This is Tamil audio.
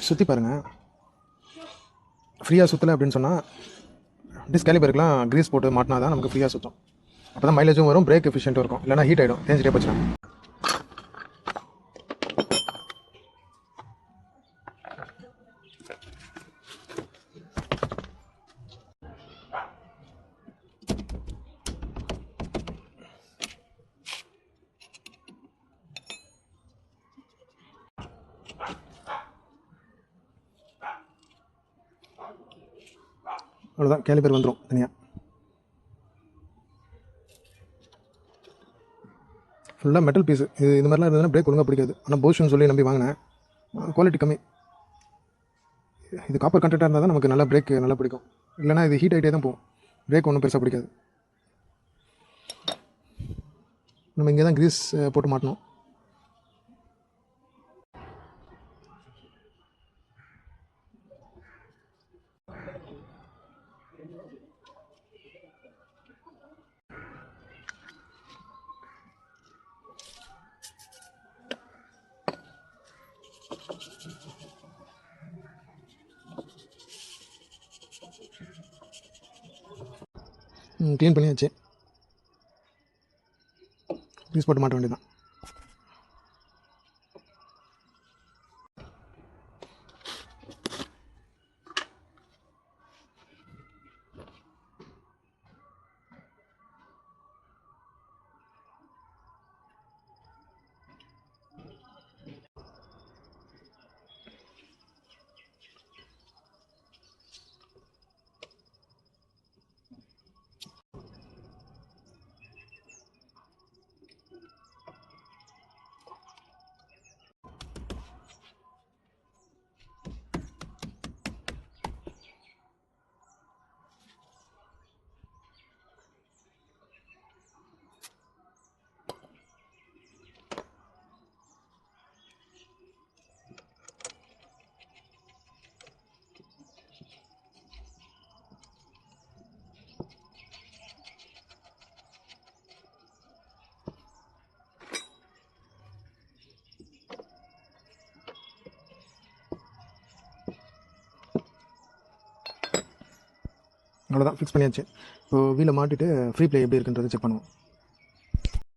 சுற்றி பாருங்கள். ஃப்ரீயாக சுற்றலை அப்படின்னு சொன்னால் டிஸ்க் கேலிபருக்குலாம் க்ரீஸ் போட்டு மாட்டினா தான் நமக்கு ஃப்ரீயாக சுற்றும். அப்போ தான் மைலேஜும் வரும், பிரேக் எஃபிஷியன்ட்டும் இருக்கும். இல்லைனா ஹீட் ஆகிடும், தேஞ்சிட்டே போச்சுன்னா. அவ்வளோதான், கேலிபர் வந்துடும் தனியாக. ஃபுல்லாக மெட்டல் பீஸு. இது மாதிரிலாம் இருந்ததுன்னா பிரேக் ஒழுங்காக பிடிக்காது. ஆனால் போஷ்னு சொல்லி நம்பி வாங்கினேன், குவாலிட்டி கம்மி. இது காப்பர் கண்டென்ட்டாக இருந்தால் தான் நமக்கு நல்லா பிரேக் நல்லா பிடிக்கும். இல்லைனா இது ஹீட் ஆகிட்டே தான் போகும், பிரேக் ஒன்றும் பெருசாக பிடிக்காது. நம்ம இங்கே தான் க்ரீஸ் போட்டு மாட்டணும். க்ளீன் பண்ணியாச்சு, க்ரீஸ் போட்டு மாட்ட வேண்டியதான். அவ்வளோதான், ஃபிக்ஸ் பண்ணியாச்சு. இப்போது வீலை மாட்டிட்டு ஃப்ரீ ப்ளே எப்படி இருக்குன்றது செக் பண்ணுவோம்.